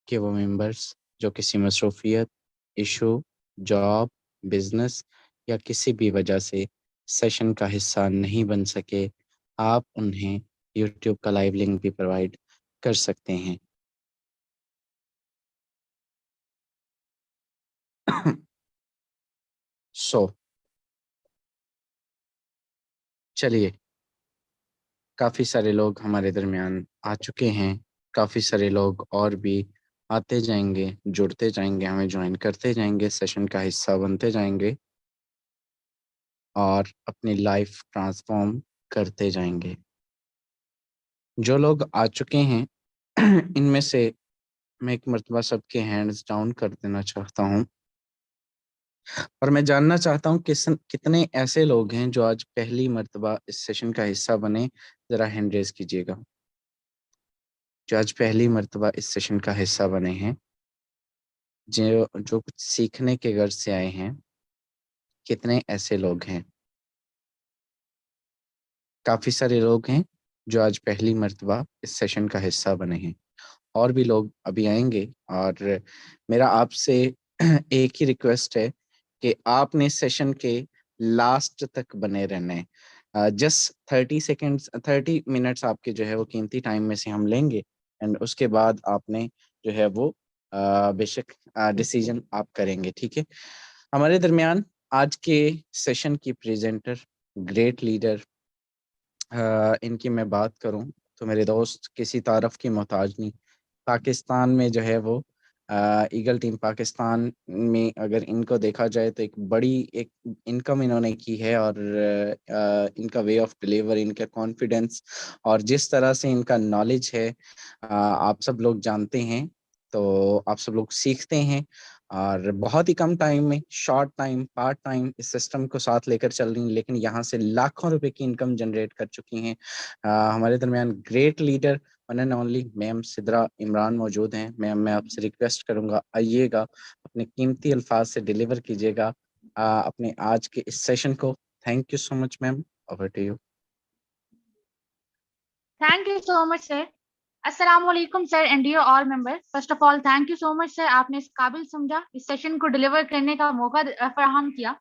कि वो मेंबर्स जो किसी मसरूफियत, इशू, जॉब, बिजनेस या किसी भी वजह से सेशन का हिस्सा नहीं बन सके, आप उन्हें यूट्यूब का लाइव लिंक भी प्रोवाइड कर सकते हैं। सो चलिए, काफ़ी सारे लोग हमारे दरमियान आ चुके हैं। काफ़ी सारे लोग और भी आते जाएंगे, जुड़ते जाएंगे, हमें ज्वाइन करते जाएंगे, सेशन का हिस्सा बनते जाएंगे और अपनी लाइफ ट्रांसफॉर्म करते जाएंगे। जो लोग आ चुके हैं इनमें से मैं एक मर्तबा सबके हैंड्स डाउन कर देना चाहता हूँ और मैं जानना चाहता हूँ कितने ऐसे लोग हैं जो आज पहली मर्तबा इस सेशन का हिस्सा बने। ज़रा हैंड रेज कीजिएगा जो आज पहली मर्तबा इस सेशन का हिस्सा बने हैं, जो जो कुछ सीखने के गर्ज से आए हैं। कितने ऐसे लोग हैं? काफ़ी सारे लोग हैं जो आज पहली मर्तबा इस सेशन का हिस्सा बने हैं। और भी लोग अभी आएंगे और मेरा आपसे एक ही रिक्वेस्ट है कि आपने सेशन के लास्ट तक बने रहना है। जस्ट 30 सेकेंड्स, 30 मिनट्स आपके जो है वो कीमती टाइम में से हम लेंगे एंड उसके बाद आपने जो है वो बेशक डिसीजन आप करेंगे, ठीक है। हमारे दरमियान आज के सेशन की प्रेजेंटर, ग्रेट लीडर, इनकी मैं बात करूं तो मेरे दोस्त किसी तारफ की मोहताज नहीं। पाकिस्तान में जो है वो ईगल टीम पाकिस्तान में अगर इनको देखा जाए तो एक बड़ी एक इनकम इन्होंने की है और इनका वे ऑफ डिलीवर, इनका कॉन्फिडेंस और जिस तरह से इनका नॉलेज है, आप सब लोग जानते हैं। तो आप सब लोग सीखते हैं और बहुत ही कम टाइम में, शॉर्ट टाइम, पार्ट टाइम इस सिस्टम को साथ लेकर चल रही हैं, लेकिन यहाँ से लाखों रुपए की इनकम जनरेट कर चुकी हैं। हमारे दरमियान great leader one and only ma'am Sidra Imran मौजूद हैं। मैम, मैं आपसे रिक्वेस्ट करूंगा, आइएगा, अपने कीमती अल्फाज से डिलीवर कीजिएगा अपने आज के इस सेशन को। Thank you so much ma'am, over to you. Thank you so much sir. अस्सलाम वालेकुम sir and dear all member. First of all thank you so much sir, आपने इस काबिल समझा, इस सेशन को डिलीवर करने का मौका फराहम किया।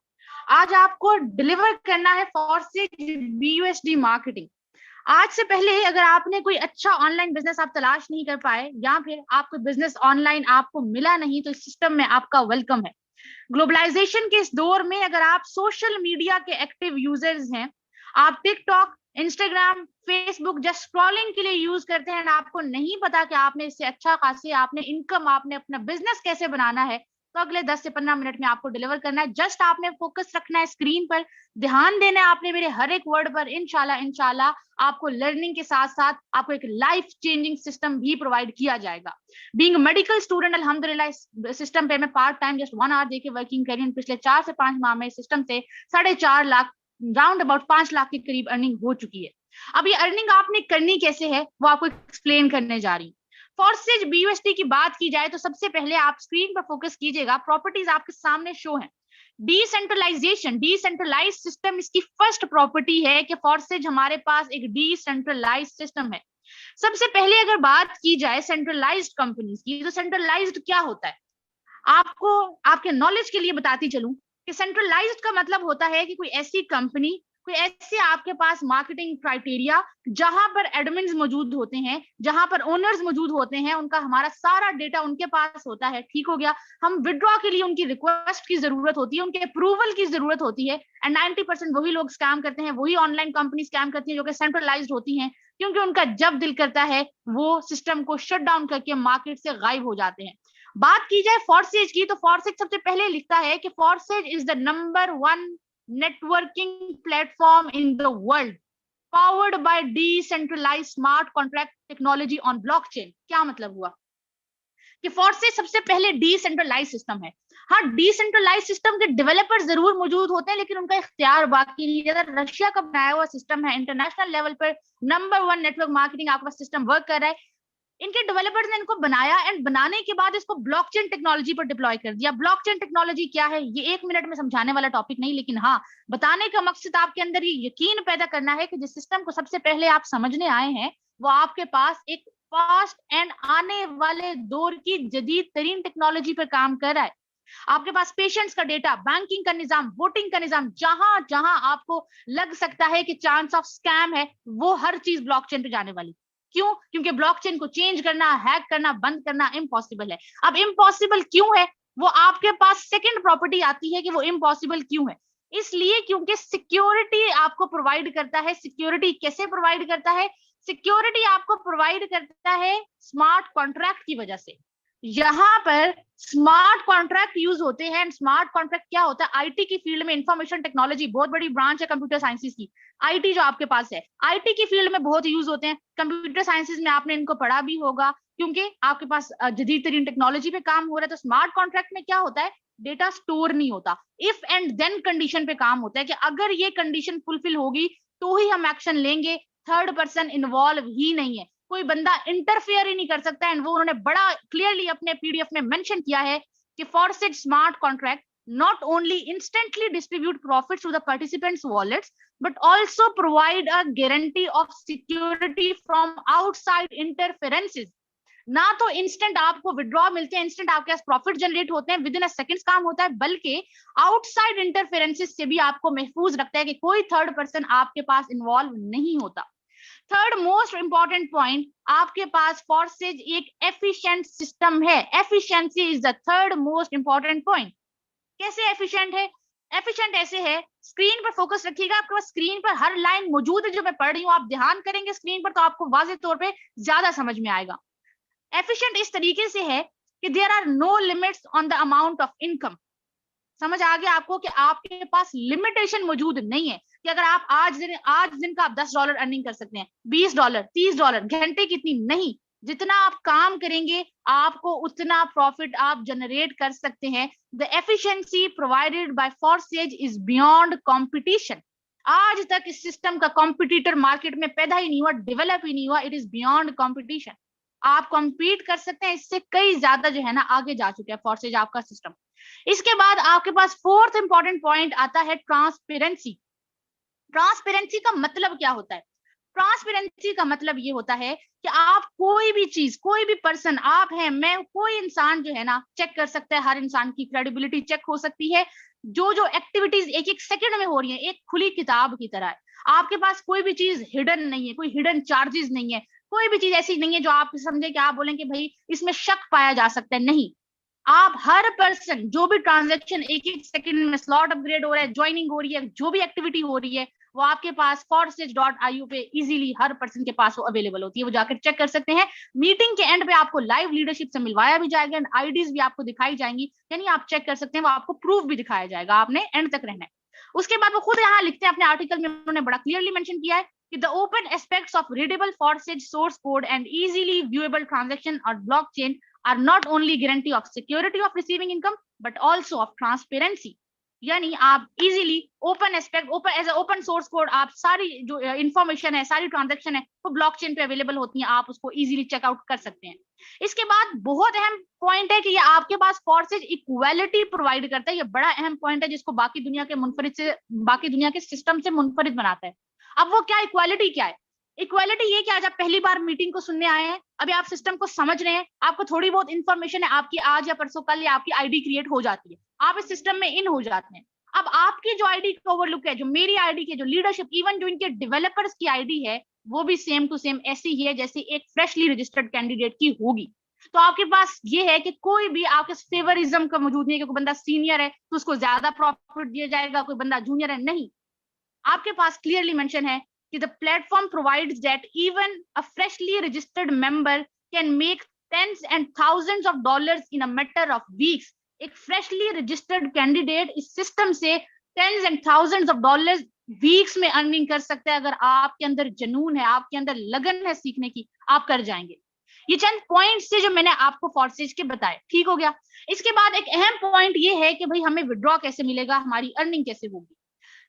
आज आपको डिलीवर करना है फॉरसिज बीयूएसडी मार्केटिंग। आज से पहले अगर आपने कोई अच्छा ऑनलाइन बिजनेस आप तलाश नहीं कर पाए या फिर आप कोई बिजनेस ऑनलाइन आपको मिला नहीं, तो इस सिस्टम में आपका वेलकम है। ग्लोबलाइजेशन के इस दौर में अगर आप सोशल मीडिया के एक्टिव यूजर्स हैं, आप TikTok, Instagram, Facebook just scrolling के लिए यूज करते हैं, आपको नहीं पता कि आपने इससे अच्छा खासी आपने इनकम, आपने अपना बिजनेस कैसे बनाना है, तो अगले 10 से 15 मिनट में आपको डिलीवर करना है। जस्ट आपने फोकस रखना है स्क्रीन पर, ध्यान देना है आपने मेरे हर एक वर्ड पर। इंशाल्लाह इंशाल्लाह आपको लर्निंग के साथ साथ आपको एक लाइफ चेंजिंग सिस्टम भी प्रोवाइड किया जाएगा। बीइंग मेडिकल स्टूडेंट, अल्हम्दुलिल्लाह इस सिस्टम पे मैं पार्ट टाइम जस्ट 1 आवर देके वर्किंग कर रही हूँ। पिछले 4 से 5 माह में इस सिस्टम से 4.5 लाख, राउंड अबाउट 5 लाख के करीब अर्निंग हो चुकी है। अब ये अर्निंग आपने करनी कैसे है वो आपको एक्सप्लेन करने जा रही हूँ। फॉरसिज बीयूएसडी की बात की जाए तो सबसे पहले आप स्क्रीन पर फोकस कीजिएगा, प्रॉपर्टीज आपके सामने शो है। डिसेंट्रलाइजेशन, डिसेंट्रलाइज सिस्टम इसकी फर्स्ट प्रॉपर्टी है कि फॉरसिज हमारे पास एक डिसेंट्रलाइज सिस्टम है। सबसे पहले अगर बात की जाए सेंट्रलाइज्ड कंपनीज की, तो सेंट्रलाइज्ड क्या होता है आपको आपके नॉलेज के लिए बताती चलूं कि सेंट्रलाइज्ड का मतलब होता है कि कोई ऐसी कंपनी, कोई ऐसे आपके पास मार्केटिंग क्राइटेरिया जहां पर एडमिन्स मौजूद होते हैं, जहां पर ओनर्स मौजूद होते हैं, उनका हमारा सारा डेटा उनके पास होता है। ठीक हो गया, हम विड्रॉ के लिए उनकी रिक्वेस्ट की जरूरत होती है, उनके अप्रूवल की जरूरत होती है। एंड 90% वही लोग स्कैम करते हैं, वही ऑनलाइन कंपनी स्कैम करती है जो कि सेंट्रलाइज्ड होती हैं, क्योंकि उनका जब दिल करता है वो सिस्टम को शट डाउन करके मार्केट से गायब हो जाते हैं। बात की जाए फॉरसेज की, तो फॉरसेज सबसे पहले लिखता है कि Forsage is the number 1 networking platform in the world, powered by decentralised smart contract technology on blockchain. क्या मतलब हुआ कि फॉरसेज सबसे पहले डिसेंट्रलाइज सिस्टम है। हाँ, डिसेंट्रलाइज सिस्टम के डेवलपर जरूर मौजूद होते हैं, लेकिन उनका इख्तियार बाकी नहीं है। रशिया का बनाया हुआ सिस्टम है, इंटरनेशनल लेवल पर नंबर 1 नेटवर्क मार्केटिंग आपका सिस्टम वर्क कर रहा है। इनके डेवलपर्स ने इनको बनाया एंड बनाने के बाद इसको ब्लॉकचेन टेक्नोलॉजी पर डिप्लॉय कर दिया। ब्लॉकचेन टेक्नोलॉजी क्या है ये 1 मिनट में समझाने वाला टॉपिक नहीं, लेकिन हाँ, बताने का मकसद आपके अंदर ये यकीन पैदा करना है कि जिस सिस्टम को सबसे पहले आप समझने आए हैं वो आपके पास एक फास्ट एंड आने वाले दौर की जदीद तरीन टेक्नोलॉजी पर काम कर रहा है। आपके पास पेशेंट्स का डेटा, बैंकिंग का निजाम, वोटिंग का निजाम, जहां जहां आपको लग सकता है कि चांस ऑफ स्कैम है, वो हर चीज ब्लॉकचेन पे जाने वाली। क्यों? क्योंकि ब्लॉकचेन को चेंज करना, हैक करना, बंद करना इम्पॉसिबल है। अब इम्पॉसिबल क्यों है? वो आपके पास सेकंड प्रॉपर्टी आती है कि वो इम्पॉसिबल क्यों है। इसलिए क्योंकि सिक्योरिटी आपको प्रोवाइड करता है। सिक्योरिटी कैसे प्रोवाइड करता है? सिक्योरिटी आपको प्रोवाइड करता है स्मार्ट कॉन्ट्रैक्ट की वजह से। यहां पर स्मार्ट कॉन्ट्रैक्ट यूज होते हैं। स्मार्ट कॉन्ट्रैक्ट क्या होता है? आईटी की फील्ड में, इंफॉर्मेशन टेक्नोलॉजी बहुत बड़ी ब्रांच है कंप्यूटर साइंसेस की। आईटी जो आपके पास है, आईटी की फील्ड में बहुत यूज होते हैं। कंप्यूटर साइंसेस में आपने इनको पढ़ा भी होगा, क्योंकि आपके पास जदीद तरीन टेक्नोलॉजी पे काम हो रहा है। तो स्मार्ट कॉन्ट्रैक्ट में क्या होता है? डेटा स्टोर नहीं होता, इफ एंड देन कंडीशन पे काम होता है कि अगर ये कंडीशन फुलफिल होगी तो ही हम एक्शन लेंगे। थर्ड पर्सन इन्वॉल्व ही नहीं है, कोई बंदा इंटरफेयर ही नहीं कर सकता। एंड वो उन्होंने बड़ा क्लियरली अपने पीडीएफ में मेंशन किया है कि Forsage smart contract not only instantly distribute profits to the participants' wallets, but also provide a guarantee of security from outside interferences. ना तो इंस्टेंट आपको विड्रॉ मिलते हैं, इंस्टेंट आपके पास प्रॉफिट जनरेट होते हैं, विद इन अ सेकंड्स काम होता है, बल्कि आउटसाइड इंटरफेरेंसेस से भी आपको महफूज रखता है कि कोई थर्ड पर्सन आपके पास इन्वॉल्व नहीं होता। थर्ड मोस्ट इंपॉर्टेंट पॉइंट, आपके पास फॉरसेज एक एफिशिएंट सिस्टम है। Efficiency is the third most important point. कैसे एफिशिएंट है? एफिशिएंट ऐसे है, स्क्रीन पर फोकस रखिएगा, आपके पास स्क्रीन पर हर लाइन मौजूद है जो मैं पढ़ रही हूँ, आप ध्यान करेंगे स्क्रीन पर तो आपको वाज़ेह तौर पे ज्यादा समझ में आएगा। एफिशिएंट इस तरीके से है कि there are no limits on the amount of income. समझ आ गया आपको कि आपके पास लिमिटेशन मौजूद नहीं है कि अगर आप आज दिन का आप $10 अर्निंग कर सकते हैं, $20, $30, घंटे कितनी नहीं, जितना आप काम करेंगे आपको उतना प्रॉफिट आप जनरेट कर सकते हैं। The efficiency provided by Forsage is beyond competition. आज तक इस सिस्टम का कॉम्पिटिटर मार्केट में पैदा ही नहीं हुआ, डेवलप ही नहीं हुआ। It is beyond competition. आप कॉम्पीट कर सकते हैं, इससे कई ज्यादा जो है ना आगे जा चुके हैं फॉरसेज आपका सिस्टम। इसके बाद आपके पास फोर्थ इंपॉर्टेंट पॉइंट आता है ट्रांसपेरेंसी। ट्रांसपेरेंसी का मतलब क्या होता है? ट्रांसपेरेंसी का मतलब ये होता है कि आप कोई भी चीज, कोई भी पर्सन, आप हैं, मैं, कोई इंसान जो है ना चेक कर सकता है। हर इंसान की क्रेडिबिलिटी चेक हो सकती है। जो जो एक्टिविटीज एक एक सेकंड में हो रही है, एक खुली किताब की तरह है। आपके पास कोई भी चीज हिडन नहीं है, कोई हिडन चार्जेस नहीं है, कोई भी चीज ऐसी नहीं है जो आप समझे कि आप बोलें कि भाई इसमें शक पाया जा सकता है। नहीं, आप हर पर्सन जो भी ट्रांजैक्शन एक एक सेकंड में स्लॉट अपग्रेड हो रहा है, ज्वाइनिंग हो रही है, जो भी एक्टिविटी हो रही है, वो आपके पास forces.io पे इजीली हर पर्सन के पास वो अवेलेबल होती है। वो जाकर चेक कर सकते हैं। मीटिंग के एंड पे आपको लाइव लीडरशिप से मिलवाया भी जाएगा एंड आईडीज भी आपको दिखाई जाएंगी, यानी आप चेक कर सकते हैं, वो आपको प्रूफ भी दिखाया जाएगा। आपने एंड तक रहना है। उसके बाद वो खुद यहाँ लिखते हैं अपने आर्टिकल में, उन्होंने बड़ा क्लियरली मेंशन किया है कि the open aspects of readable Forsage source code and easily viewable transaction और blockchain are not only guarantee of security of receiving income but also of transparency। यानी आप easily open aspect, open as open source code, आप सारी जो information है, सारी transaction है, वो ब्लॉकचेन पे अवेलेबल होती है, आप उसको इजीली चेकआउट कर सकते हैं। इसके बाद बहुत अहम पॉइंट है कि ये आपके पास फॉरसेज इक्वालिटी प्रोवाइड करता है। ये बड़ा अहम पॉइंट है जिसको बाकी दुनिया के सिस्टम से मुनफरिद बनाता है। अब वो क्या इक्वालिटी क्या है? इक्वालिटी ये कि आज आप पहली बार मीटिंग को सुनने आए हैं, अभी आप सिस्टम को समझ रहे हैं, आपको थोड़ी बहुत इंफॉर्मेशन है, आपकी आज या परसों कल या आपकी आईडी क्रिएट हो जाती है, आप इस सिस्टम में इन हो जाते हैं। अब आपकी जो आईडी का ओवरलुक है, जो मेरी आईडी के जो लीडरशिप, इवन जो इनके डेवलपर्स की आईडी है, वो भी सेम टू सेम ऐसी ही है जैसे एक फ्रेशली रजिस्टर्ड कैंडिडेट की होगी। तो आपके पास ये है कि कोई भी आपके फेवरिज्म का मौजूद नहीं है कि कोई बंदा सीनियर है तो उसको ज्यादा प्रॉफिट दिया जाएगा, कोई बंदा जूनियर है, नहीं। आपके पास क्लियरली मेंशन है कि the platform provides that even a freshly registered member can make tens and thousands of dollars in a matter of weeks। एक freshly registered candidate इस सिस्टम से tens and thousands of dollars weeks में earning कर सकते हैं। अगर आपके अंदर जुनून है, आपके अंदर लगन है सीखने की, आप कर जाएंगे। ये चंद पॉइंट्स थे जो मैंने आपको फॉरसेज के बताए, ठीक हो गया। इसके बाद एक अहम पॉइंट ये है कि भाई हमें विड्रॉ कैसे मिलेगा, हमारी अर्निंग कैसे होगी।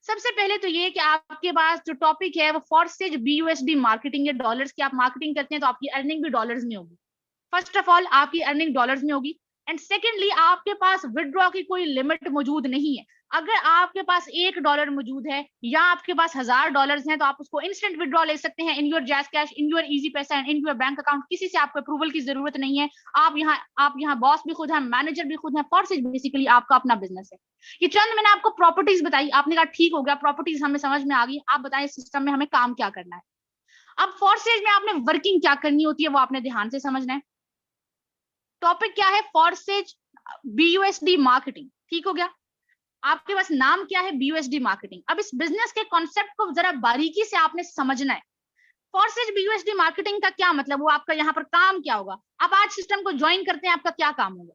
सबसे पहले तो ये कि आपके पास जो टॉपिक है वो फॉरसेज BUSD मार्केटिंग है, डॉलर्स की आप मार्केटिंग करते हैं तो आपकी अर्निंग भी डॉलर्स में होगी। फर्स्ट ऑफ ऑल आपकी अर्निंग डॉलर्स में होगी। एंड सेकेंडली आपके पास विड्रॉ की कोई लिमिट मौजूद नहीं है। अगर आपके पास $1 मौजूद है या आपके पास $1000 हैं, तो आप उसको इंस्टेंट विड्रॉ ले सकते हैं in your JazzCash, in your Easypaisa and in your bank account. किसी से आपको अप्रूवल की जरूरत नहीं है। आप यहाँ बॉस भी खुद है, मैनेजर भी खुद है। फॉर्सेज बेसिकली आपका अपना बिजनेस है। ये चंद मैंने आपको प्रॉपर्टीज बताई, आपने कहा ठीक हो गया, प्रॉपर्टीज हमें समझ में आ गई। आप बताएं सिस्टम में हमें काम क्या करना है। अब फॉर्सेज में आपने वर्किंग क्या करनी होती है वो आपने ध्यान से समझना है। टॉपिक क्या है? Forsage BUSD marketing. ठीक हो गया। आपके पास नाम क्या है? BUSD marketing. अब इस बिजनेस के कॉन्सेप्ट को जरा बारीकी से आपने समझना है। फॉर्सेज BUSD मार्केटिंग का क्या मतलब, वो आपका यहाँ पर काम क्या होगा। आप आज सिस्टम को ज्वाइन करते हैं, आपका क्या काम होगा।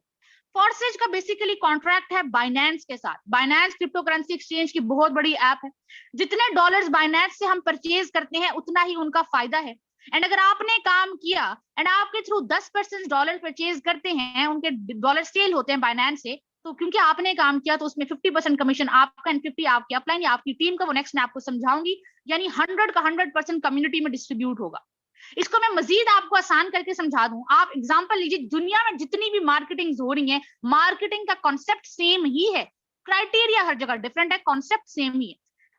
फॉर्सेज का बेसिकली कॉन्ट्रैक्ट है बाइनेंस के साथ। बाइनेंस क्रिप्टो करेंसी एक्सचेंज की बहुत बड़ी ऐप है। जितने डॉलर्स बाइनेंस से हम परचेज करते हैं उतना ही उनका फायदा है। एंड अगर आपने काम किया एंड आपके थ्रू 10% डॉलर परचेज करते हैं, उनके डॉलर सेल होते हैं बाइनेंस से, तो क्योंकि आपने काम किया तो उसमें 50% कमीशन आपका एंड 50 आपके अपलाइन या आपकी टीम का। वो नेक्स्ट मैं आपको समझाऊंगी। यानी 100 का 100% कम्युनिटी में डिस्ट्रीब्यूट होगा। इसको मैं मजीद आपको आसान करके समझा दूं। आप एग्जांपल लीजिए, दुनिया में जितनी भी मार्केटिंग हो रही है, मार्केटिंग का कॉन्सेप्ट सेम ही है। क्राइटेरिया हर जगह डिफरेंट है, कॉन्सेप्ट सेम ही है।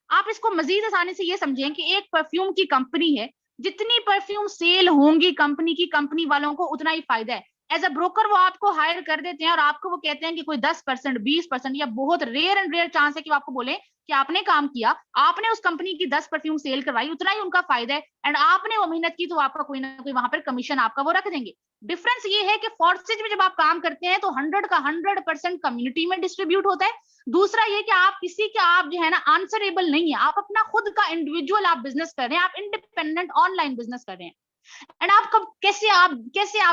आप इसको मजीद आसानी से ये समझें कि एक परफ्यूम की कंपनी है, जितनी परफ्यूम सेल होंगी कंपनी की, कंपनी वालों को उतना ही फायदा है। एज अ ब्रोकर वो आपको हायर कर देते हैं और आपको वो कहते हैं कि कोई 10%, 20% या बहुत रेयर एंड रेयर चांस है कि वो आपको बोले कि आपने काम किया, आपने उस कंपनी की 10 परफ्यूम सेल करवाई, उतना ही उनका फायदा है। एंड आपने वो मेहनत की तो आपका कोई ना कोई वहां पर कमीशन आपका वो रख देंगे। डिफरेंस ये है कि फॉर्सेज में जब आप काम करते हैं तो 100 का 100% कम्युनिटी में डिस्ट्रीब्यूट होता है। दूसरा ये कि आप किसी के आप जो है ना आंसरेबल नहीं है। आप अपना खुद का इंडिविजुअल आप बिजनेस कर रहे हैं, आप इंडिपेंडेंट ऑनलाइन बिजनेस कर रहे हैं। एंड आप कब कैसे आप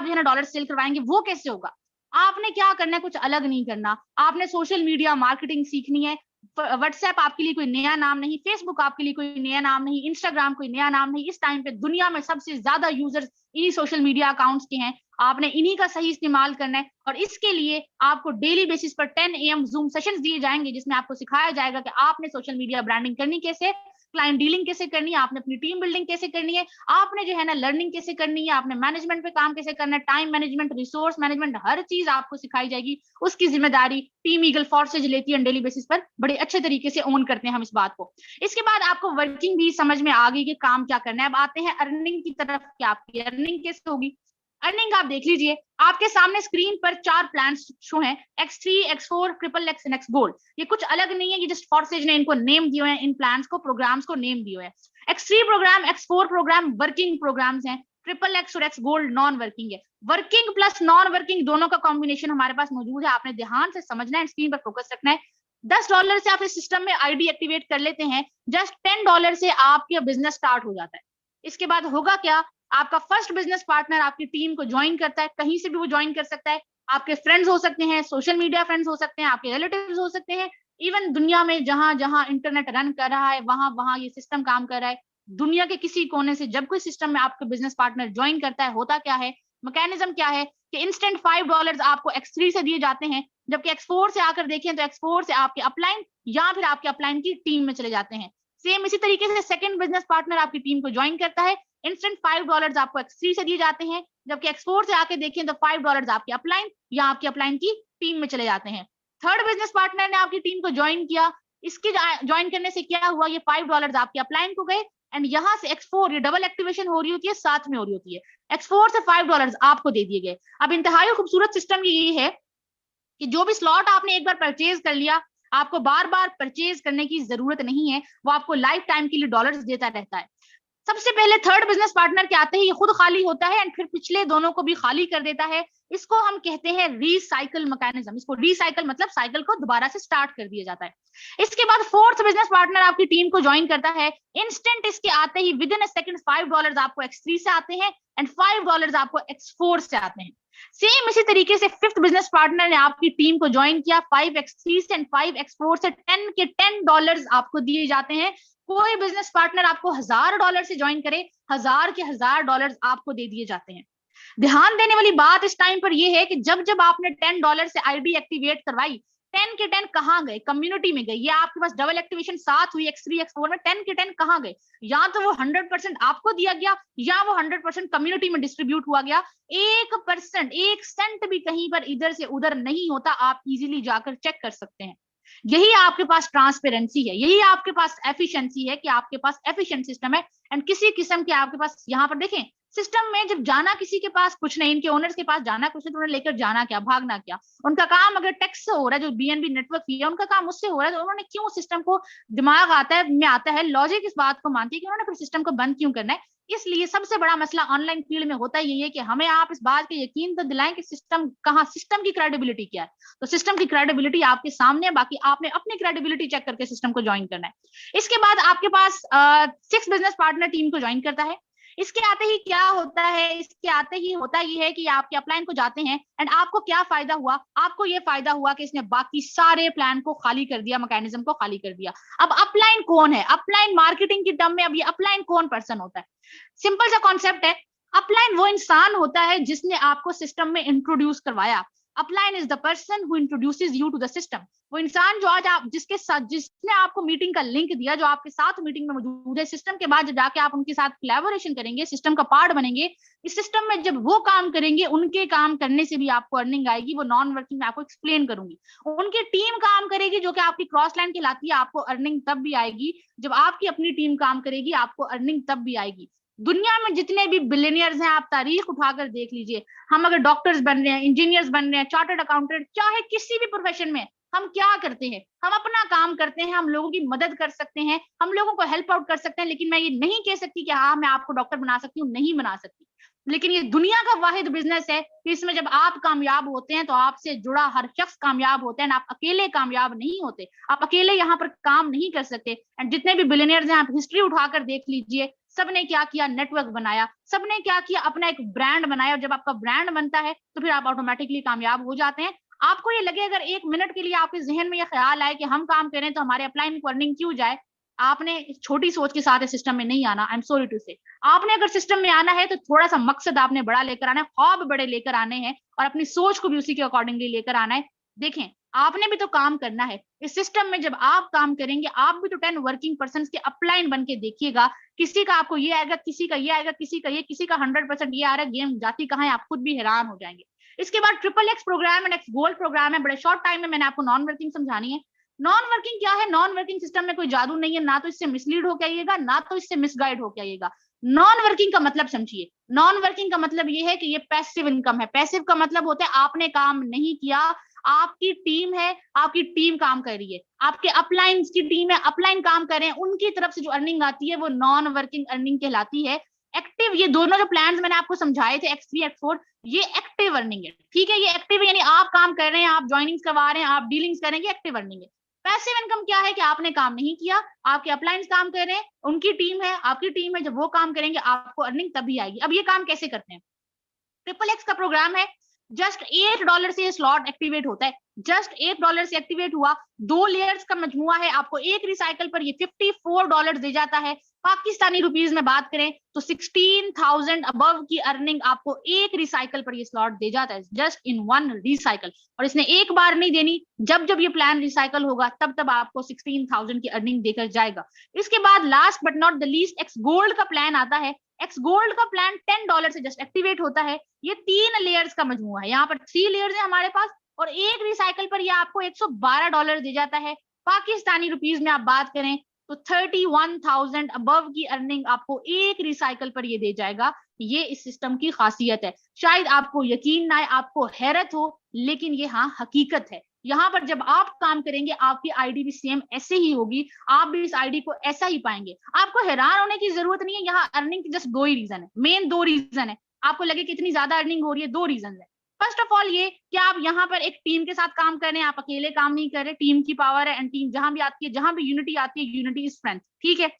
जो है ना डॉलर सेल करवाएंगे, वो कैसे होगा। आपने क्या करना है, कुछ अलग नहीं करना। आपने सोशल मीडिया मार्केटिंग सीखनी है। व्हाट्सएप आपके लिए कोई नया नाम नहीं, फेसबुक आपके लिए कोई नया नाम नहीं, इंस्टाग्राम कोई नया नाम नहीं। इस टाइम पे दुनिया में सबसे ज्यादा यूजर्स इन्हीं सोशल मीडिया अकाउंट्स के हैं। आपने इन्हीं का सही इस्तेमाल करना है। और इसके लिए आपको डेली बेसिस पर 10 AM जूम सेशंस दिए जाएंगे, जिसमें आपको सिखाया जाएगा कि आपने सोशल मीडिया ब्रांडिंग करनी कैसे, क्लाइंट डीलिंग कैसे करनी है, आपने अपनी टीम बिल्डिंग कैसे करनी है, आपने जो है ना लर्निंग कैसे करनी है, आपने मैनेजमेंट पे काम कैसे करना है, टाइम मैनेजमेंट, रिसोर्स मैनेजमेंट, हर चीज आपको सिखाई जाएगी। उसकी जिम्मेदारी टीम ईगल फोर्सेज लेती है डेली बेसिस पर। बड़े अच्छे तरीके से ओन करते हैं हम इस बात को। इसके बाद आपको वर्किंग भी समझ में आ गई कि काम क्या करना है। अब आते हैं अर्निंग की तरफ कि आपकी अर्निंग कैसे होगी। अर्निंग आप देख लीजिए, आपके सामने स्क्रीन पर 4 प्लान शो हैं, X3, X4, XXX and X Gold। ये कुछ अलग नहीं है, ये जस्ट फॉर्सेज ने इनको नेम दिए हैं, इन प्लान्स को, प्रोग्राम्स को नेम दिए हैं। X3 programme, X4 programme working programmes हैं, XXX और X Gold नॉन वर्किंग है। वर्किंग प्लस नॉन वर्किंग दोनों का कॉम्बिनेशन हमारे पास मौजूद है। आपने ध्यान से समझना है, स्क्रीन पर फोकस रखना है। $10 से आप इस सिस्टम में आईडी एक्टिवेट कर लेते हैं, जस्ट $10 से आपका बिजनेस स्टार्ट हो जाता है। इसके बाद होगा क्या, आपका फर्स्ट बिजनेस पार्टनर आपकी टीम को ज्वाइन करता है। कहीं से भी वो ज्वाइन कर सकता है। आपके फ्रेंड्स हो सकते हैं, सोशल मीडिया फ्रेंड्स हो सकते हैं, आपके रिलेटिव्स हो सकते हैं, इवन दुनिया में जहां जहां इंटरनेट रन कर रहा है वहां वहां ये सिस्टम काम कर रहा है। दुनिया के किसी कोने से जब कोई सिस्टम में आपका बिजनेस पार्टनर ज्वाइन करता है, होता क्या है, मैकेनिज्म क्या है कि इंस्टेंट $5 आपको X3 से दिए जाते हैं, जबकि X4 से आकर देखें तो X4 से आपके अपलाइन या फिर आपके अपलाइन की टीम में चले जाते हैं। सेम इसी तरीके से सेकंड बिजनेस पार्टनर आपकी टीम को ज्वाइन करता है, इंस्टेंट $5 आपको X3 से दिए जाते हैं, जबकि X4 से आके देखें तो $5 आपके अपलाइन या आपके अपलाइन की टीम में चले जाते हैं। थर्ड बिजनेस पार्टनर ने आपकी टीम को ज्वाइन किया, इसके ज्वाइन करने से क्या हुआ, ये $5 आपके अपलाइन को गए एंड यहाँ से X4 ये डबल एक्टिवेशन हो रही होती है, साथ में हो रही होती है। X4 से $5 आपको दे दिए गए। अब इंतहाई खूबसूरत सिस्टम ये है कि जो भी स्लॉट आपने एक बार परचेज कर लिया, आपको बार बार परचेज करने की जरूरत नहीं है, वो आपको लाइफ टाइम के लिए डॉलर्स देता रहता है। सबसे पहले थर्ड बिजनेस पार्टनर के आते ही ये खुद खाली होता है एंड फिर पिछले दोनों को भी खाली कर देता है। इसको हम कहते हैं रीसाइकल मैकेनिज्म। इसको रीसाइकल मतलब साइकिल को दोबारा से स्टार्ट कर दिया जाता है। इसके बाद फोर्थ बिजनेस पार्टनर आपकी टीम को ज्वाइन करता है, इंस्टेंट इसके आते ही विद इन अ सेकंड $5 आपको X3 से आते हैं एंड $5 आपको X4 से आते हैं। सेम इसी तरीके से फिफ्थ बिजनेस पार्टनर ने आपकी टीम को ज्वाइन किया, 5X3 से एंड 5X4 से 10 के $10 आपको दिए जाते हैं। कोई बिजनेस पार्टनर आपको $1000 से ज्वाइन करे, 1000 के $1000 आपको दे दिए जाते हैं। ध्यान देने वाली बात इस टाइम पर यह है कि जब जब आपने $10 से आईडी एक्टिवेट करवाई, 10 के 10 कहां गए, कम्युनिटी में गए। ये आपके पास डबल एक्टिवेशन साथ हुई X3 X4 में, 10 के 10 कहां गए, या तो वो 100% आपको दिया गया या वो 100% कम्युनिटी में डिस्ट्रीब्यूट हुआ गया। 1% 1 सेंट भी कहीं पर इधर से उधर नहीं होता, आप इजीली जाकर चेक कर सकते हैं। यही आपके पास ट्रांसपेरेंसी है, यही आपके पास एफिशिएंसी है कि आपके पास एफिशिएंट सिस्टम है। एंड किसी किस्म के आपके पास यहाँ पर देखें सिस्टम में जब जाना किसी के पास कुछ नहीं, इनके ओनर्स के पास जाना कुछ नहीं, तो उन्हें लेकर जाना क्या, भागना क्या। उनका काम अगर टैक्स से हो रहा है, जो बीएनबी नेटवर्क फी है उनका काम उससे हो रहा है, तो उन्होंने क्यों सिस्टम को, दिमाग आता है में आता है, लॉजिक इस बात को मानती है कि उन्होंने फिर सिस्टम को बंद क्यों करना है। इसलिए सबसे बड़ा मसला ऑनलाइन फील्ड में होता यही है कि हमें आप इस बात के यकीन तो दिलाएं कि सिस्टम कहाँ, सिस्टम की क्रेडिबिलिटी क्या है। तो सिस्टम की क्रेडिबिलिटी आपके सामने है, बाकी आपने अपनी क्रेडिबिलिटी चेक करके सिस्टम को ज्वाइन करना है। इसके बाद आपके पास 6 बिजनेस पार्टनर टीम को ज्वाइन करता है। इसके आते ही क्या होता है, इसके आते ही होता ये है कि आपके अपलाइन को जाते हैं एंड आपको क्या फायदा हुआ, आपको ये फायदा हुआ कि इसने बाकी सारे प्लान को खाली कर दिया, मैकेनिज्म को खाली कर दिया। अब अपलाइन कौन है, अपलाइन मार्केटिंग की टर्म में अब ये अपलाइन कौन पर्सन होता है, सिंपल सा कॉन्सेप्ट है। अपलाइन वो इंसान होता है जिसने आपको सिस्टम में इंट्रोड्यूस करवाया। Upline is the person who introduces you to the system. वो इंसान जो आज आप जिसके साथ, जिसने आपको मीटिंग का लिंक दिया, जो आपके साथ मीटिंग में मौजूद है, सिस्टम के बाद जब जाके आप उनके साथ कोलैबोरेशन करेंगे, सिस्टम का पार्ट बनेंगे, इस सिस्टम में जब वो काम करेंगे, उनके काम करने से भी आपको अर्निंग आएगी। वो नॉन वर्किंग में आपको एक्सप्लेन करूंगी। उनकी टीम काम करेगी जो कि आपकी क्रॉस लाइन कहलाती है, आपको अर्निंग तब भी आएगी जब आपकी अपनी टीम काम करेगी, आपको अर्निंग तब भी आएगी। दुनिया में जितने भी बिलियनियर्स हैं, आप तारीख उठाकर देख लीजिए, हम अगर डॉक्टर्स बन रहे हैं, इंजीनियर्स बन रहे हैं, चार्टर्ड अकाउंटेंट, चाहे किसी भी प्रोफेशन में, हम क्या करते हैं, हम अपना काम करते हैं, हम लोगों की मदद कर सकते हैं, हम लोगों को हेल्प आउट कर सकते हैं। लेकिन मैं ये नहीं कह सकती कि हाँ मैं आपको डॉक्टर बना सकती हूँ, नहीं बना सकती। लेकिन ये दुनिया का वाहिद बिजनेस है कि इसमें जब आप कामयाब होते हैं तो आपसे जुड़ा हर शख्स कामयाब होता है। आप अकेले कामयाब नहीं होते, आप अकेले यहाँ पर काम नहीं कर सकते। एंड जितने भी बिलियनियर्स हैं, आप हिस्ट्री उठाकर देख लीजिए, सबने क्या किया, नेटवर्क बनाया, सबने क्या किया, अपना एक ब्रांड बनाया। और जब आपका ब्रांड बनता है तो फिर आप ऑटोमेटिकली कामयाब हो जाते हैं। आपको ये लगे, अगर एक मिनट के लिए आपके जहन में ये ख्याल आए कि हम काम करें तो हमारे अपलाइन को अर्निंग क्यों जाए, आपने छोटी सोच के साथ सिस्टम में नहीं आना। आई एम सॉरी टू से, आपने अगर सिस्टम में आना है तो थोड़ा सा मकसद आपने बड़ा लेकर आना है, ख्वाब बड़े लेकर आने हैं और अपनी सोच को भी उसी के अकॉर्डिंगली लेकर आना है। देखें, आपने भी तो काम करना है इस सिस्टम में। जब आप काम करेंगे, आप भी तो 10 वर्किंग पर्सन के अपलाइन बन के देखिएगा। किसी का आपको ये आएगा, किसी का ये आएगा, किसी का ये, किसी का 100% ये आ रहा है। गेम जाती कहाँ है, आप खुद भी हैरान हो जाएंगे। इसके बाद XXX programme and X gold programme है। बड़े शॉर्ट टाइम में मैंने आपको नॉन वर्किंग समझानी है। नॉन वर्किंग क्या है, नॉन वर्किंग सिस्टम में कोई जादू नहीं है, ना तो इससे मिसलीड होके आइएगा, ना तो इससे मिसगाइड होके आइएगा। नॉन वर्किंग का मतलब समझिए, नॉन वर्किंग का मतलब ये है कि ये पैसिव इनकम है। पैसिव का मतलब होता है आपने काम नहीं किया, आपकी टीम है, आपकी टीम काम कर रही है, आपके अपलाइन की टीम है, अपलाइन काम कर रहे हैं, उनकी तरफ से जो अर्निंग आती है वो नॉन वर्किंग अर्निंग कहलाती है। एक्टिव, ये दोनों जो प्लान्स मैंने आपको समझाए थे X3 X4, ये एक्टिव अर्निंग है। ठीक है, ये एक्टिव यानी आप काम कर रहे हैं, आप ज्वाइनिंग्स करवा रहे हैं, आप डीलिंग्स कर रहे हैं, ये एक्टिव अर्निंग है। पैसिव इनकम क्या है कि आपने काम नहीं किया, आपके अपलाइंस काम कर रहे हैं, उनकी टीम है, आपकी टीम है, जब वो काम करेंगे आपको अर्निंग तभी आएगी। अब ये काम कैसे करते हैं, XXX का प्रोग्राम है। जस्ट $8 से ये स्लॉट एक्टिवेट होता है, जस्ट $8 से एक्टिवेट हुआ। 2 लेयर्स का मजमुआ है, आपको एक रिसाइकल पर ये $54 दे जाता है। पाकिस्तानी रुपीज में बात करें तो 16,000 अबव की अर्निंग आपको एक रिसाइकल पर ये स्लॉट दे जाता है, जस्ट इन 1 रिसाइकल। और इसने एक बार नहीं देनी, जब जब ये प्लान रिसाइकल होगा तब तब आपको 16,000 की अर्निंग देकर जाएगा। इसके बाद last but not the least x gold का प्लान आता है। एक्स गोल्ड का प्लान $10 से जस्ट एक्टिवेट होता है। ये 3 लेयर्स का मजमुआ है, यहाँ पर 3 लेयर्स है हमारे पास, और एक रिसाइकल पर ये आपको $112 दे जाता है। पाकिस्तानी रुपीज में आप बात करें तो 31,000 अबव की अर्निंग आपको एक रिसाइकल पर ये दे जाएगा। ये इस सिस्टम की खासियत है। शायद आपको यकीन ना आए, आपको हैरत हो, लेकिन ये हाँ हकीकत है। यहाँ पर जब आप काम करेंगे आपकी आईडी भी सेम ऐसे ही होगी, आप भी इस आईडी को ऐसा ही पाएंगे। आपको हैरान होने की जरूरत नहीं है, यहाँ अर्निंग की जस्ट 2 ही रीजन है, मेन 2 रीजन है। आपको लगे कि इतनी ज्यादा अर्निंग हो रही है, 2 रीजन है। फर्स्ट ऑफ ऑल ये कि आप यहाँ पर एक टीम के साथ काम कर रहे हैं, आप अकेले काम नहीं कर रहे, टीम की पावर है। एंड टीम जहां भी आती है, जहां भी यूनिटी आती है, यूनिटी इज स्ट्रेंथ। ठीक है,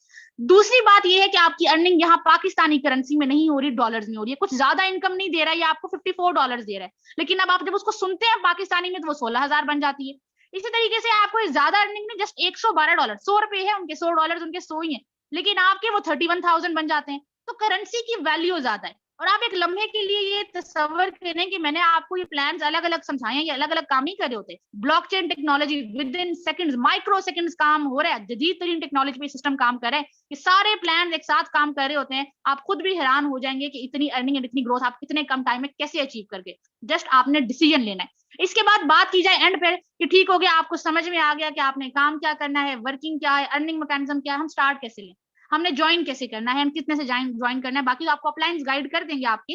दूसरी बात ये है कि आपकी अर्निंग यहाँ पाकिस्तानी करेंसी में नहीं हो रही, डॉलर्स में हो रही है। कुछ ज्यादा इनकम नहीं दे रहा है, ये आपको $54 दे रहा है, लेकिन अब आप जब उसको सुनते हैं पाकिस्तानी में तो वो 16,000 बन जाती है। इसी तरीके से आपको ज्यादा अर्निंग नहीं, जस्ट $112, $100 है उनके, $100 उनके 100 ही है, लेकिन आपके वो 31,000 बन जाते हैं। तो करेंसी की वैल्यू ज्यादा है। और आप एक लम्हे के लिए ये तस्वर करें कि मैंने आपको ये प्लान्स अलग अलग समझाए हैं, ये अलग अलग काम नहीं कर रहे होते। Blockchain technology with in seconds, micro seconds काम हो रहा है, जदीद तरीन टेक्नोलॉजी पे सिस्टम काम कर रहा है, ये सारे प्लान एक साथ काम कर रहे होते हैं। आप खुद भी हैरान हो जाएंगे कि इतनी अर्निंग एंड इतनी ग्रोथ आप इतने कम टाइम में कैसे अचीव करके। जस्ट आपने डिसीजन लेना है। इसके बाद बात की जाए एंड पर कि ठीक हो गया, आपको समझ में आ गया कि आपने काम क्या करना है, वर्किंग क्या है, अर्निंग मैकेनिज्म क्या है, हम स्टार्ट कैसे लें, हमने ज्वाइन कैसे करना है, हम कितने से ज्वाइन करना है, बाकी तो आपको अपलाइंस गाइड कर देंगे आपके।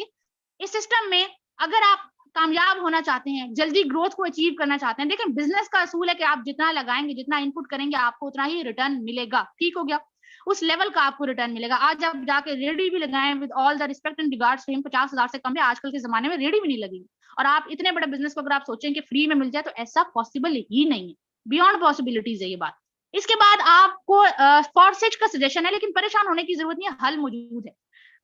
इस सिस्टम में अगर आप कामयाब होना चाहते हैं, जल्दी ग्रोथ को अचीव करना चाहते हैं, देखिए बिजनेस का असूल है कि आप जितना लगाएंगे, जितना इनपुट करेंगे, आपको उतना ही रिटर्न मिलेगा। ठीक हो गया, उस लेवल का आपको रिटर्न मिलेगा। आज आप जाके रेडी भी लगाएं, with all the respect and regards to him, 50,000 से कम है आजकल के जमाने में, रेडी भी नहीं लगेगी। और आप इतने बड़े बिजनेस को अगर आप सोचें कि फ्री में मिल जाए, तो ऐसा पॉसिबल ही नहीं है, बियॉन्ड पॉसिबिलिटीज है ये बात। इसके बाद आपको फॉरसेज का सजेशन है, लेकिन परेशान होने की जरूरत नहीं है, हल मौजूद है।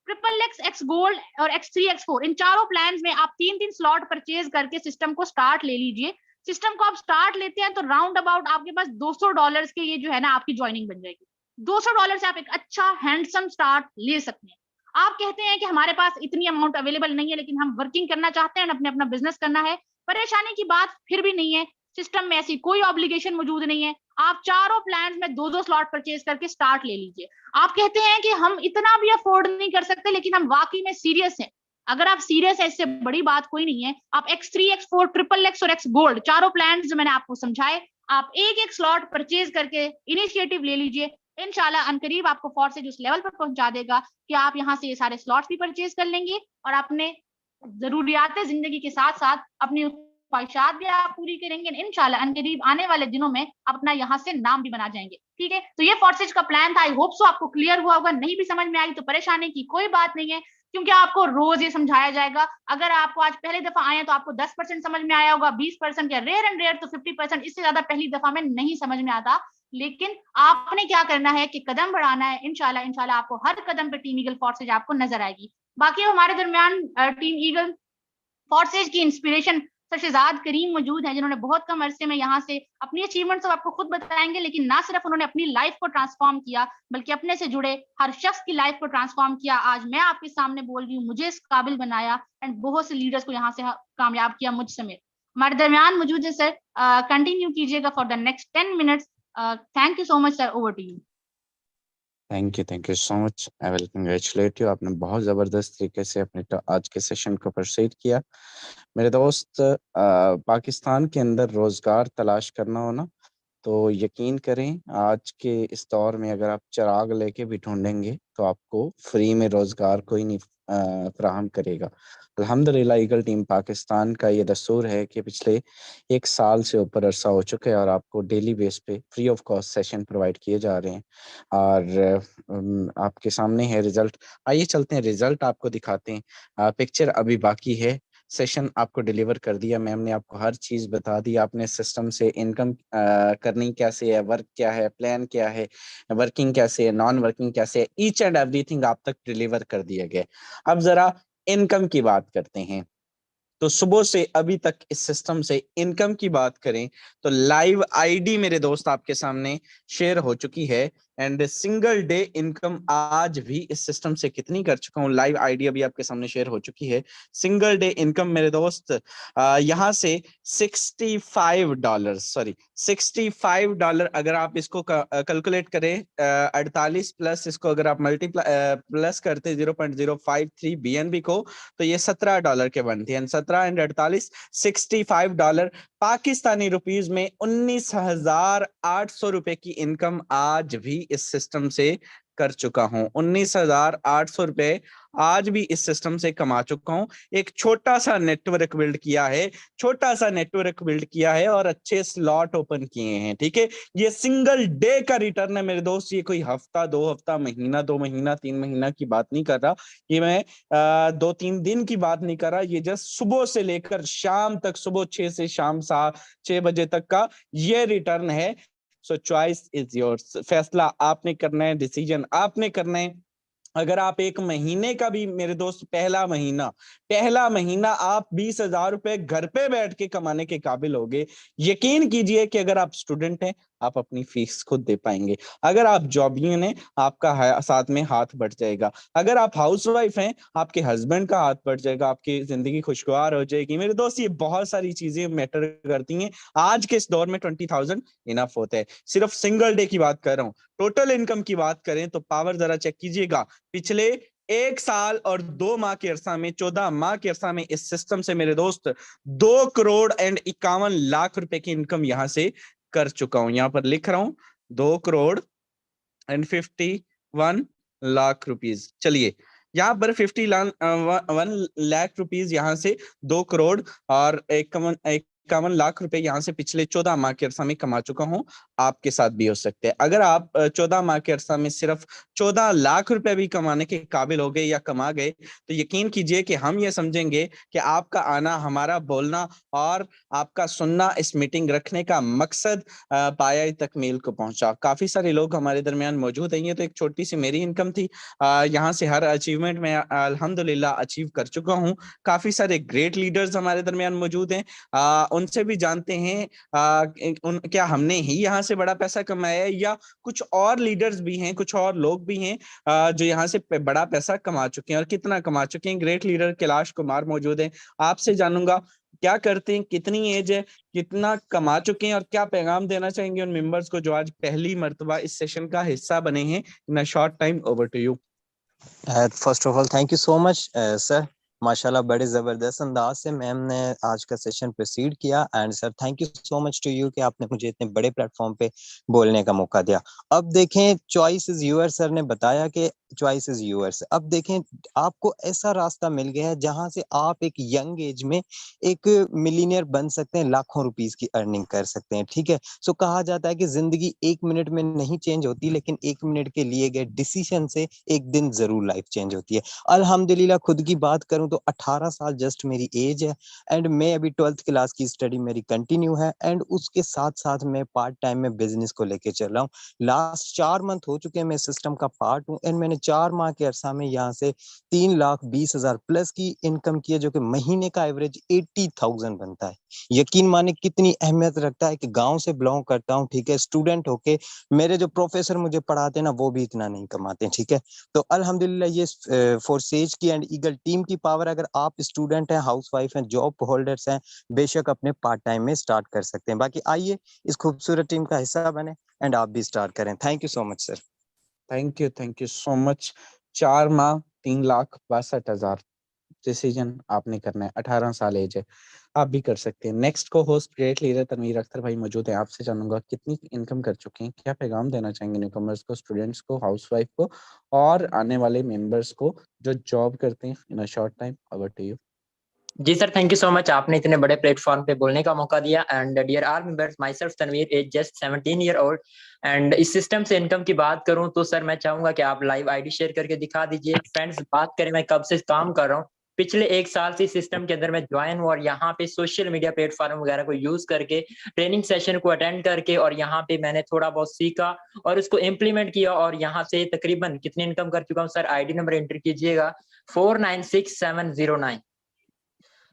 ट्रिपल एक्स गोल्ड और X3 X4 इन चारों प्लान में आप 3-3 स्लॉट परचेज करके सिस्टम को स्टार्ट ले लीजिए। सिस्टम को आप स्टार्ट लेते हैं तो राउंड अबाउट आपके पास $200 के ये जो है ना आपकी ज्वाइनिंग बन जाएगी। $200 से आप एक अच्छा हैंडसम स्टार्ट ले सकते हैं। आप कहते हैं कि हमारे पास इतनी अमाउंट अवेलेबल नहीं है, लेकिन हम वर्किंग करना चाहते हैं, अपने अपना बिजनेस करना है, परेशानी की बात फिर भी नहीं है। सिस्टम में ऐसी कोई ऑब्लिगेशन मौजूद नहीं है। आप चारों प्लान में 2-2 स्लॉट परचेज करके स्टार्ट ले लीजिए। आप कहते हैं कि हम इतना भी अफोर्ड नहीं कर सकते, लेकिन हम वाकई में सीरियस हैं। अगर आप सीरियस है, इससे बड़ी बात कोई नहीं है। आप X3 X4 ट्रिपल एक्स और एक्स गोल्ड चारों प्लान जो मैंने आपको समझाए, आप एक एक स्लॉट परचेज करके इनिशिएटिव ले लीजिए। इंशाल्लाह अनकरीब आपको फोर्सेज उस लेवल पर पहुंचा देगा कि आप यहाँ से ये सारे स्लॉट्स भी परचेज कर लेंगे और अपने जरूरियात जिंदगी के साथ साथ अपनी ख्वाहिशात भी आप पूरी करेंगे। इंशाल्लाह अनकरीब आने वाले दिनों में आप अपना यहाँ से नाम भी बना जाएंगे। ठीक है, तो ये फोर्सेज का प्लान था। आई होप सो आपको क्लियर हुआ होगा। नहीं भी समझ में आई तो परेशानी की कोई बात नहीं है, क्योंकि आपको रोज ये समझाया जाएगा। अगर आपको आज पहली दफा आए तो आपको 10% समझ में आया होगा, 20% या रेयर एंड रेयर तो 50%, इससे ज्यादा पहली दफा में नहीं समझ में आता। लेकिन आपने क्या करना है कि कदम बढ़ाना है। इंशाल्लाह आपको हर कदम पे टीम ईगल फोर्सेज आपको नजर आएगी। बाकी हमारे दरमियान टीम ईगल फोर्सेज की इंस्पिरेशन सर शहजाद करीम मौजूद हैं, जिन्होंने बहुत कम अरसे में यहाँ से अपनी अचीवमेंट्स आपको खुद बताएंगे। लेकिन ना सिर्फ उन्होंने अपनी लाइफ को ट्रांसफॉर्म किया, बल्कि अपने से जुड़े हर शख्स की लाइफ को ट्रांसफॉर्म किया। आज मैं आपके सामने बोल रही हूँ, मुझे इस काबिल बनाया एंड बहुत से लीडर्स को यहाँ से कामयाब किया, मुझ समेत। हमारे दरमियान मौजूद है सर, कंटिन्यू कीजिएगा for the next 10 minutes. Thank you so much sir, over to you. Thank you so much. I will congratulate you. आपने बहुत ज़बरदस्त तरीके से अपने आज के सेशन को प्रोसीड किया। मेरे दोस्त, पाकिस्तान के अंदर रोज़गार तलाश करना हो ना, तो यकीन करें आज के इस दौर में अगर आप चिराग लेके भी ढूंढेंगे तो आपको फ्री में रोज़गार कोई नहीं फराहम करेगा। अल्हम्दुलिल्लाह ईगल टीम पाकिस्तान का ये दस्तूर है कि पिछले 1 साल से ऊपर अरसा हो चुका है और आपको डेली बेस पे free of cost session provide किए जा रहे हैं। और आपके सामने है रिजल्ट। आइए चलते हैं, रिजल्ट आपको दिखाते हैं। पिक्चर अभी बाकी है। सेशन आपको डिलीवर कर दिया, मैम ने आपको हर चीज़ बता दी। आपने सिस्टम से इनकम करनी कैसे है, वर्क क्या है, प्लान क्या है, वर्किंग कैसे है, नॉन वर्किंग कैसे है, ईच एंड एवरीथिंग आप तक डिलीवर कर दिया गया। अब जरा इनकम की बात करते हैं। तो सुबह से अभी तक इस सिस्टम से इनकम की बात करें तो लाइव आईडी मेरे दोस्त आपके सामने शेयर हो चुकी है। एंड सिंगल डे इनकम आज भी इस सिस्टम से कितनी कर चुका हूं, लाइव आईडी अभी आपके सामने शेयर हो चुकी है। सिंगल डे इनकम मेरे दोस्त यहां से $65 अगर आप इसको कैलकुलेट करें, 48 प्लस इसको अगर आप प्लस करते 0.053 BNB को, तो ये $17 के बनती है। 17 एंड 48 $65 पाकिस्तानी रुपीज में 19,800 रुपए की इनकम आज भी इस सिस्टम से कर चुका हूं। 19,800 रुपए आज भी इस सिस्टम से कमा चुका हूं। एक छोटा सा नेटवर्क बिल्ड किया है, और अच्छे स्लॉट ओपन किए हैं। ठीक है, ये सिंगल डे का रिटर्न है मेरे दोस्त। ये कोई हफ्ता, 2 हफ्ता, महीना, 2 महीना, 3 महीना की बात नहीं कर रहा। ये मैं 2-3 दिन की बात नहीं कर रहा। ये जस्ट सुबह से लेकर शाम तक, सुबह 6 से शाम 6 बजे तक का ये रिटर्न है। सो चॉइस इज योर्स। फैसला आपने करना है, डिसीजन आपने करना है। अगर आप एक महीने का भी मेरे दोस्त, पहला महीना आप 20,000 रुपए घर पे बैठ के कमाने के काबिल होगे। यकीन कीजिए कि अगर आप स्टूडेंट हैं, आप अपनी फीस खुद दे पाएंगे। अगर आप जॉबियन हैं, आपका साथ में हाथ बढ़ जाएगा। अगर आप हाउसवाइफ हैं, आपके हस्बैंड का हाथ बढ़ जाएगा, आपकी जिंदगी खुशगवार हो जाएगी। मेरे दोस्त, ये बहुत सारी चीजें मैटर करती हैं। आज के इस दौर में 20,000 इनफ होता है। सिर्फ सिंगल डे की बात कर रहा हूँ। टोटल इनकम की बात करें तो पावर जरा चेक कीजिएगा। पिछले 1 साल और 2 माह के अरसा में, 14 माह के अरसा में इस सिस्टम से मेरे दोस्त 2,51,00,000 रुपए की इनकम यहां से कर चुका हूं। यहां पर लिख रहा हूं 2,51,00,000 रुपीज। चलिए, यहाँ पर 51,00,000 रुपीज यहाँ से 2 करोड़ और 51 लाख रुपए यहाँ से पिछले 14 माह के अरसा में कमा चुका हूँ। आपके साथ भी हो सकते हैं। अगर आप 14 माह के अरसा में सिर्फ 14 लाख रुपए भी कमाने के काबिल हो गए या कमा गए, तो यकीन कीजिए कि हम ये समझेंगे कि आपका आना, हमारा बोलना और आपका सुनना, इस मीटिंग रखने का मकसद पाया तकमील को पहुंचा। काफी सारे लोग हमारे दरमियान मौजूद हैं। ये तो एक छोटी सी मेरी इनकम थी। यहाँ से हर अचीवमेंट में अल्हम्दुलिल्लाह अचीव कर चुका हूँ। काफी सारे ग्रेट लीडर्स हमारे दरमियान मौजूद हैं। उनसे भी जानते हैं क्या हमने ही यहाँ से बड़ा पैसा कमाया है, या कुछ और लीडर्स भी हैं, कुछ और लोग भी हैं जो यहाँ से बड़ा पैसा कमा चुके हैं, और कितना कमा चुके हैं। ग्रेट लीडर कैलाश कुमार मौजूद हैं। आपसे जानूंगा क्या करते हैं, कितनी एज है, कितना कमा चुके हैं, और क्या पैगाम देना चाहेंगे उन मेंबर्स को जो आज पहली मर्तबा इस सेशन का हिस्सा बने हैं। In a short time, over to you. First of all thank you so much sir. माशाल्लाह बड़े ज़बरदस्त अंदाज से मैम ने आज का सेशन प्रोसीड किया। And sir thank you so much to you कि आपने मुझे इतने बड़े प्लेटफॉर्म पे बोलने का मौका दिया। अब देखें, चॉइस इज यूअर्स। सर ने बताया कि चॉइस इज यूअर्स। अब देखें, आपको ऐसा रास्ता मिल गया है जहां से आप एक यंग एज में एक मिलीनियर बन सकते हैं, लाखों रुपीस की अर्निंग कर सकते हैं। ठीक है, सो कहा जाता है कि जिंदगी 1 मिनट में नहीं चेंज होती, लेकिन 1 मिनट के लिए गए डिसीजन से एक दिन जरूर लाइफ चेंज होती है। अल्हम्दुलिल्लाह खुद की बात करूं तो 18 साल जस्ट मेरी एज है। एंड मैं अभी 12th क्लास की स्टडी मेरी कंटिन्यू है। एंड उसके साथ साथ मैं पार्ट टाइम में बिजनेस को लेके चल रहा हूँ। लास्ट 4 मंथ हो चुके हैं मैं सिस्टम का पार्ट हूँ। एंड मैंने 4 माह के अरसा में यहाँ से 3,20,000 प्लस की इनकम की है, जो कि महीने का एवरेज 80,000 बनता है। यकीन माने कितनी अहमियत रखता है कि गांव से बिलोंग करता हूँ। ठीक है, स्टूडेंट होके मेरे जो प्रोफेसर मुझे पढ़ाते हैं ना, वो भी इतना नहीं कमाते। ठीक है, तो अल्हम्दुलिल्लाह ये फॉर सेज की एंड ईगल टीम की पावर। अगर आप स्टूडेंट हैं, हाउसवाइफ हैं, जॉब होल्डर्स हैं, बेशक अपने पार्ट टाइम में स्टार्ट कर सकते हैं। बाकी आइए इस खूबसूरत टीम का हिस्सा बने एंड आप भी स्टार्ट करें। Thank you so much sir. Thank you so much. 4 माह 3,62,000 डिसीजन आपने करना है। 18 साल एज है, आप भी कर सकते हैं। नेक्स्ट को host great leader Tanveer Akhtar भाई मौजूद हैं। आपसे जानूंगा कितनी इनकम कर चुके हैं, क्या पैगाम देना चाहेंगे न्यूकमर्स को, स्टूडेंट्स को, हाउसवाइफ को और आने वाले मेंबर्स को जो जॉब करते हैं। In a short time, over to you. जी sir, thank you so much, आपने इतने बड़े प्लेटफॉर्म पे बोलने का मौका दिया। And dear all members, myself Tanveer, as just 17 year old. And इस सिस्टम से इनकम की बात करूं तो सर मैं चाहूंगा कि आप लाइव आईडी शेयर करके दिखा दीजिए। फ्रेंड्स, बात करें मैं कब से काम कर रहा हूँ, पिछले 1 साल से सिस्टम के अंदर मैं ज्वाइन हुआ, और यहाँ पे सोशल मीडिया प्लेटफॉर्म वगैरह को यूज करके ट्रेनिंग सेशन को अटेंड करके, और यहाँ पे मैंने थोड़ा बहुत सीखा और उसको इम्प्लीमेंट किया, और यहाँ से तकरीबन कितनी इनकम कर चुका हूँ सर, आईडी नंबर एंटर कीजिएगा 496709।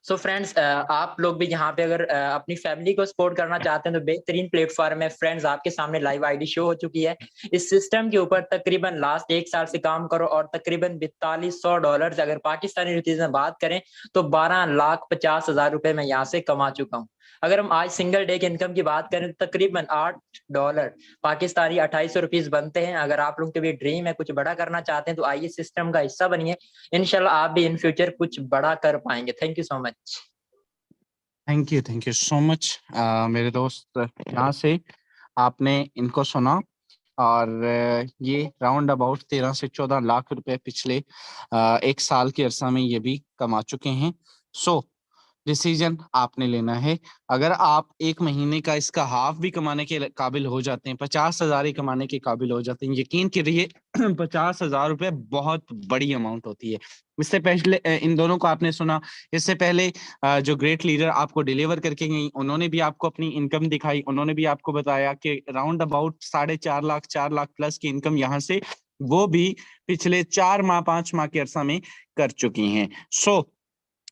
सो फ्रेंड्स, आप लोग भी यहाँ पे अगर अपनी फैमिली को सपोर्ट करना चाहते हैं तो बेहतरीन प्लेटफॉर्म है। फ्रेंड्स, आपके सामने लाइव आईडी शो हो चुकी है। इस सिस्टम के ऊपर तकरीबन लास्ट 1 साल से काम करो, और तकरीबन $4200, अगर पाकिस्तानी रुपीज में बात करें तो 12,50,000 रुपए मैं यहाँ से कमा चुका हूँ। अगर हम आज सिंगल डे की इनकम की बात करें तो तकरीबन $8 पाकिस्तानी 2800 रुपीज बनते हैं। अगर आप लोग के भी ड्रीम है, कुछ बड़ा करना चाहते हैं, तो आइए सिस्टम का हिस्सा बनिए। इंशाल्लाह आप भी इन फ्यूचर कुछ बड़ा कर पाएंगे। Thank you so much. Thank you so much मेरे दोस्त। यहाँ से आपने इनको सुना, और ये राउंड अबाउट 13 से 14 लाख रुपए पिछले 1 साल के अरसा में ये भी कमा चुके हैं। सो डिसीजन आपने लेना है। अगर आप 1 महीने का इसका हाफ भी कमाने के काबिल हो जाते हैं, 50,000 ही कमाने के काबिल हो जाते हैं, यकीन करिए 50,000 रुपए बहुत बड़ी अमाउंट होती है। इससे पहले इन दोनों को आपने सुना। इससे पहले जो ग्रेट लीडर आपको डिलीवर करके गई, उन्होंने भी आपको अपनी इनकम दिखाई। उन्होंने भी आपको बताया कि round about 4.5 lakh 4 lakh plus की इनकम यहाँ से वो भी पिछले 4 माह 5 माह के अरसा में कर चुकी हैं। सो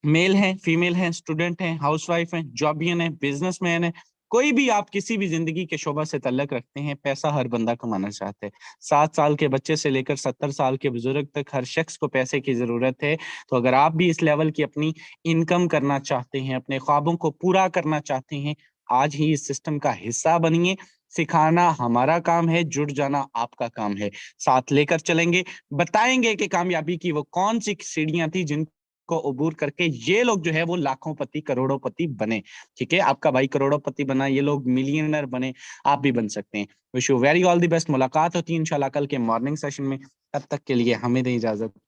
मेल हैं, फीमेल हैं, स्टूडेंट हैं, हाउसवाइफ हैं, जॉबियन है, बिजनेसमैन है, कोई भी आप किसी भी जिंदगी के शोबा से तल्लक रखते हैं, पैसा हर बंदा कमाना चाहता है। 7 साल के बच्चे से लेकर 70 साल के बुजुर्ग तक हर शख्स को पैसे की जरूरत है। तो अगर आप भी इस लेवल की अपनी इनकम करना चाहते हैं, अपने ख्वाबों को पूरा करना चाहते हैं, आज ही इस सिस्टम का हिस्सा बनिए। सिखाना हमारा काम है, जुड़ जाना आपका काम है। साथ लेकर चलेंगे, बताएंगे कि कामयाबी की वो कौन सी सीढ़ियां थी जिन को अबूर करके ये लोग जो है वो लाखोंपति करोड़ोंपति बने। ठीक है, आपका भाई करोड़ोंपति बना, ये लोग मिलियनर बने, आप भी बन सकते हैं। Wish you very all the best. मुलाकात होती है इंशाल्लाह कल के मॉर्निंग सेशन में। तब तक के लिए हमें दें इजाजत।